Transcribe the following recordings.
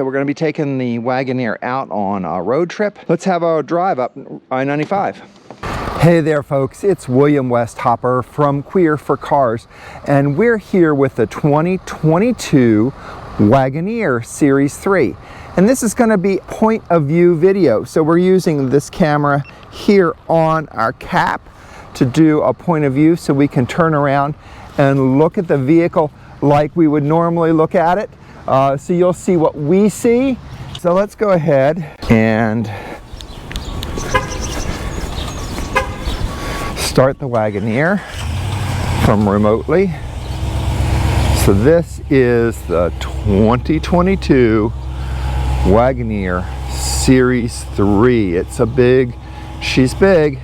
we're going to be taking the Wagoneer out on a road trip. Let's have a drive up I-95. Hey there folks, it's William Westhopper from Queer4Cars, and we're here with the 2022 Wagoneer Series III. And this is going to be point of view video. So we're using this camera here on our cap to do a point of view so we can turn around and look at the vehicle like we would normally look at it. So you'll see what we see. So let's go ahead and start the Wagoneer from remotely. So this is the 2022 Wagoneer Series III. It's a big, she's big.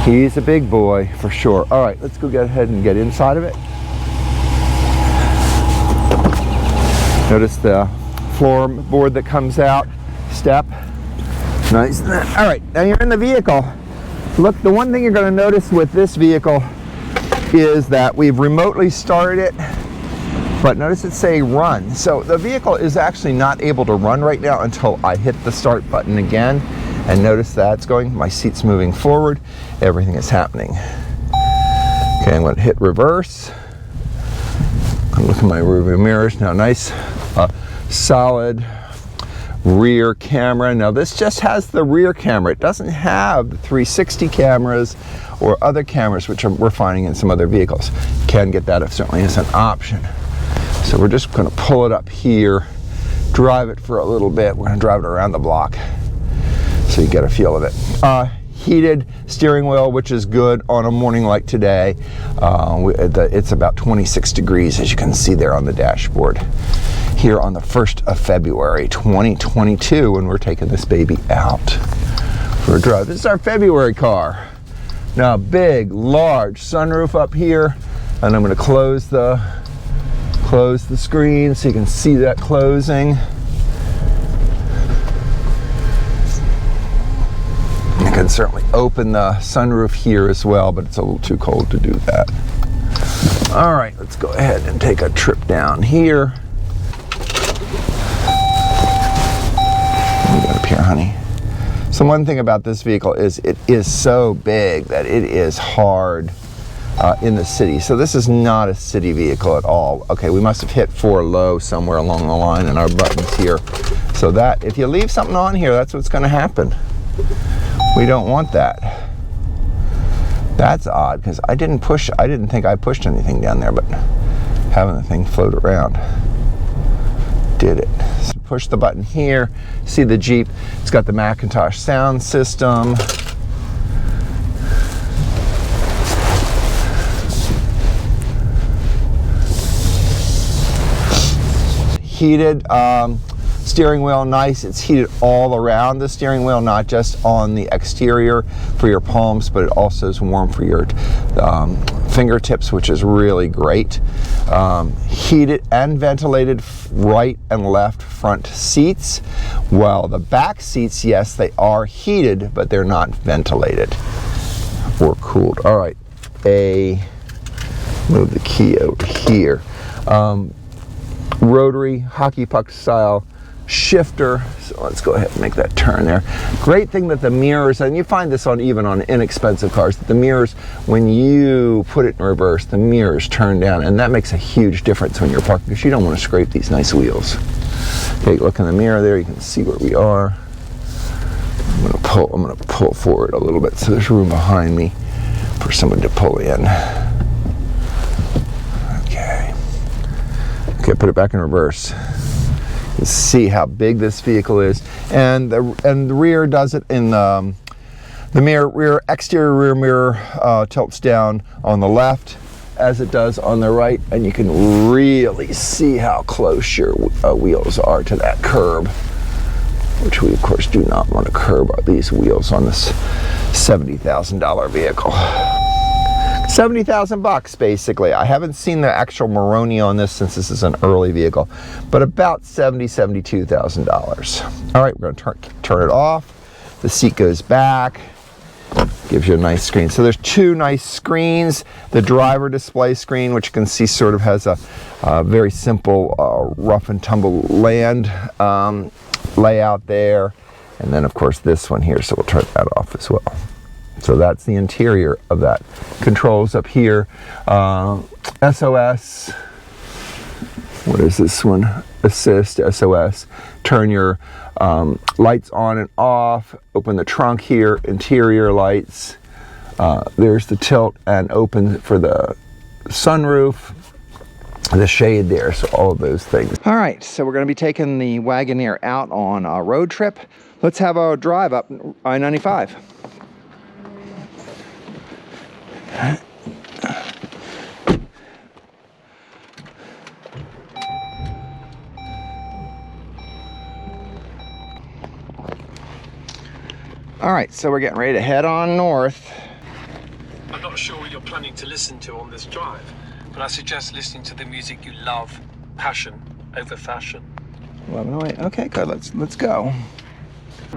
He's a big boy for sure. All right, let's go ahead and get inside of it. Notice the floorboard that comes out, step. Nice. All right, now you're in the vehicle. Look, the one thing you're going to notice with this vehicle is that we've remotely started it, but notice it say run. So the vehicle is actually not able to run right now until I hit the start button again. And notice that's going, my seat's moving forward, everything is happening. Okay, I'm going to hit reverse. I'm looking at my rearview mirrors now. Nice, solid rear camera. Now this just has the rear camera. It doesn't have the 360 cameras or other cameras, which we're finding in some other vehicles. Can get that, certainly is an option. So we're just going to pull it up here, drive it for a little bit. We're going to drive it around the block so you get a feel of it. Heated steering wheel, which is good on a morning like today. It's about 26 degrees, as you can see there on the dashboard. Here on the 1st of February 2022, when we're taking this baby out for a drive. This is our February car. Now, big, large sunroof up here, and I'm going to close the screen so you can see that closing. You can certainly open the sunroof here as well, but it's a little too cold to do that. All right, let's go ahead and take a trip down here. Get up here, honey. So one thing about this vehicle is it is so big that it is hard in the city. So this is not a city vehicle at all. Okay, we must have hit 4 low somewhere along the line in our buttons here. So that, if you leave something on here, that's what's going to happen. We don't want that. That's odd, because I didn't think I pushed anything down there, but having the thing float around did it. So push the button here, see the Jeep. It's got the Macintosh sound system. Heated steering wheel, nice. It's heated all around the steering wheel, not just on the exterior for your palms, but it also is warm for your fingertips, which is really great. Heated and ventilated right and left front seats, while the back seats, yes, they are heated, but they're not ventilated or cooled. All right, move the key over here. Rotary hockey puck style shifter. So let's go ahead and make that turn there. Great thing that the mirrors, and you find this even on inexpensive cars, that the mirrors, when you put it in reverse, the mirrors turn down, and that makes a huge difference when you're parking, because you don't want to scrape these nice wheels. Take a look in the mirror there, you can see where we are. I'm gonna pull forward a little bit so there's room behind me for someone to pull in. Okay, put it back in reverse. You see how big this vehicle is, and the rear does it in the exterior rear mirror tilts down on the left as it does on the right, and you can really see how close your wheels are to that curb, which we of course do not want to curb these wheels on this $70,000 vehicle. 70,000 bucks basically. I haven't seen the actual Maroni on this since this is an early vehicle, but about $72,000. All right, we're going to turn it off. The seat goes back. Gives you a nice screen. So there's two nice screens. The driver display screen, which you can see sort of has a very simple rough and tumble land layout there. And then of course this one here, so we'll turn that off as well. So that's the interior of that. Controls up here, SOS, what is this one? Assist, SOS. Turn your lights on and off. Open the trunk here, interior lights. There's the tilt and open for the sunroof. The shade there, so all of those things. All right, so we're gonna be taking the Wagoneer out on a road trip. Let's have a drive up I-95. All right, so we're getting ready to head on north. I'm not sure what you're planning to listen to on this drive, but I suggest listening to the music you love, passion over fashion. 1108, okay, good, let's go.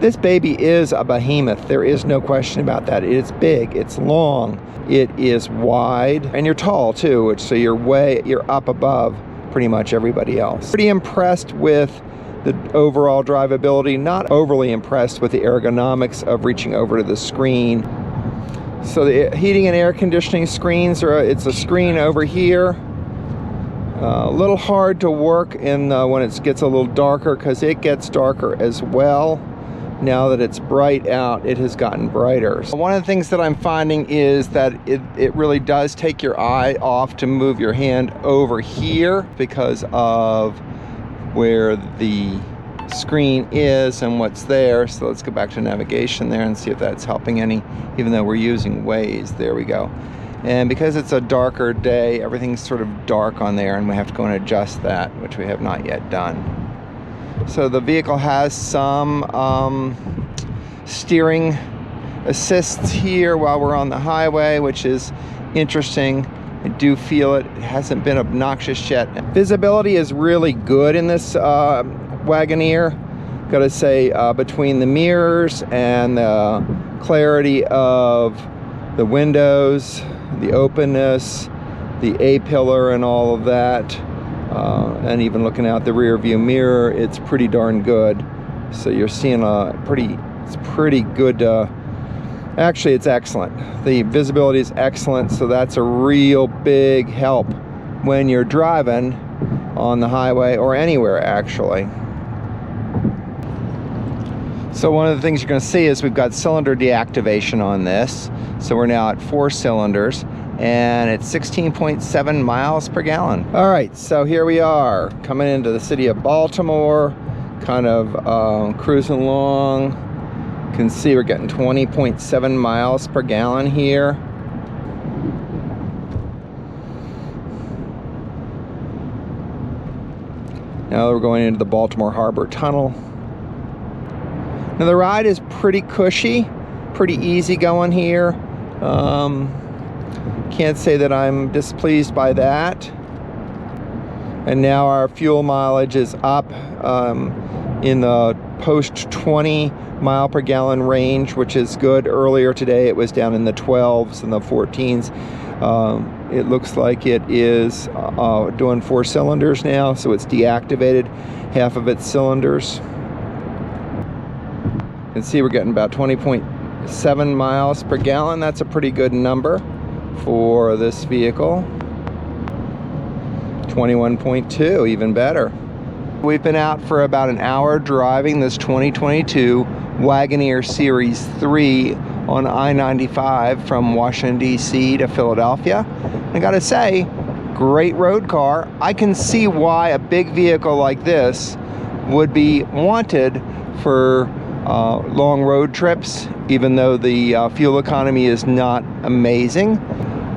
This baby is a behemoth, there is no question about that. It's big, it's long, it is wide, and you're tall too, so you're up above pretty much everybody else. Pretty impressed with the overall drivability, not overly impressed with the ergonomics of reaching over to the screen. So the heating and air conditioning screens it's a screen over here. A little hard to work in when it gets a little darker, because it gets darker as well. Now that it's bright out, it has gotten brighter. So one of the things that I'm finding is that it really does take your eye off to move your hand over here because of where the screen is and what's there. So let's go back to navigation there and see if that's helping any, even though we're using Waze. There we go. And because it's a darker day, everything's sort of dark on there, and we have to go and adjust that, which we have not yet done. So the vehicle has some steering assists here while we're on the highway, which is interesting. I do feel it hasn't been obnoxious yet. Visibility is really good in this Wagoneer. Gotta say, between the mirrors and the clarity of the windows, the openness, the A-pillar and all of that, and even looking out the rear view mirror, it's pretty darn good. So you're seeing it's pretty good. Actually, it's excellent. The visibility is excellent, so that's a real big help when you're driving on the highway or anywhere, actually. So one of the things you're going to see is we've got cylinder deactivation on this. So we're now at 4 cylinders, and it's 16.7 miles per gallon. All right, so here we are coming into the city of Baltimore, kind of cruising along. You can see we're getting 20.7 miles per gallon here. Now we're going into the Baltimore Harbor Tunnel. Now the ride is pretty cushy, pretty easy going here. Can't say that I'm displeased by that. And now our fuel mileage is up in the post 20 mile per gallon range, which is good. Earlier today it was down in the 12s and the 14s. It looks like it is doing 4 cylinders now, so it's deactivated half of its cylinders. You can see we're getting about 20.7 miles per gallon. That's a pretty good number for this vehicle. 21.2, even better. We've been out for about an hour driving this 2022 Wagoneer Series III on I-95 from Washington, D.C. to Philadelphia. I gotta say, great road car. I can see why a big vehicle like this would be wanted for long road trips, even though the fuel economy is not amazing.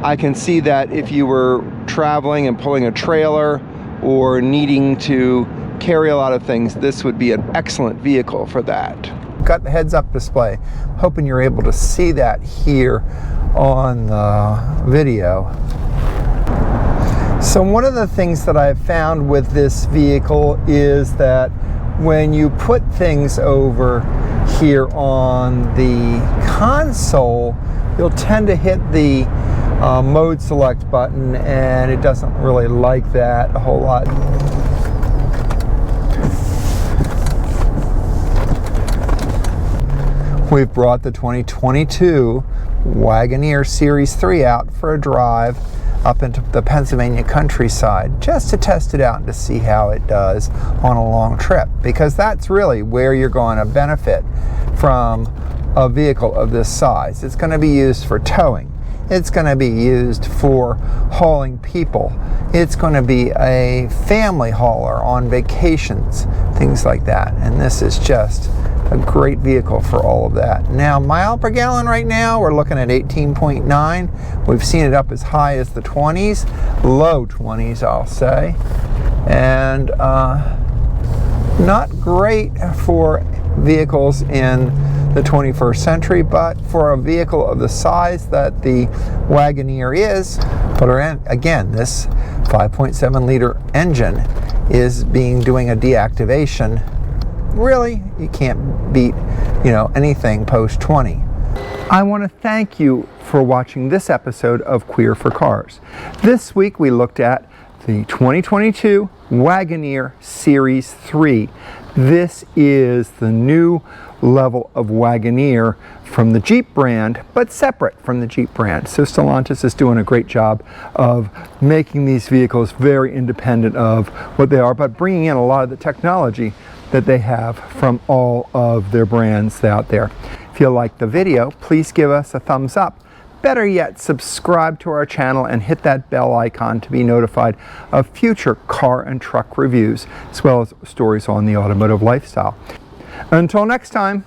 I can see that if you were traveling and pulling a trailer or needing to carry a lot of things, this would be an excellent vehicle for that. Got the heads-up display. Hoping you're able to see that here on the video. So one of the things that I've found with this vehicle is that when you put things over here on the console, you'll tend to hit the mode select button, and it doesn't really like that a whole lot. We've brought the 2022 Wagoneer Series III out for a drive up into the Pennsylvania countryside, just to test it out and to see how it does on a long trip, because that's really where you're going to benefit from a vehicle of this size. It's going to be used for towing. It's going to be used for hauling people. It's going to be a family hauler on vacations, things like that. And this is just a great vehicle for all of that. Now, mile per gallon right now, we're looking at 18.9. We've seen it up as high as the 20s, low 20s, I'll say. And not great for vehicles in the 21st century, but for a vehicle of the size that the Wagoneer is, but again, this 5.7 liter engine is doing a deactivation. Really, you can't beat, anything post 20. I want to thank you for watching this episode of Queer for Cars. This week we looked at the 2022 Wagoneer Series III. This is the new level of Wagoneer from the Jeep brand, but separate from the Jeep brand. So Stellantis is doing a great job of making these vehicles very independent of what they are, but bringing in a lot of the technology that they have from all of their brands out there. If you like the video, please give us a thumbs up. Better yet, subscribe to our channel and hit that bell icon to be notified of future car and truck reviews, as well as stories on the automotive lifestyle. Until next time.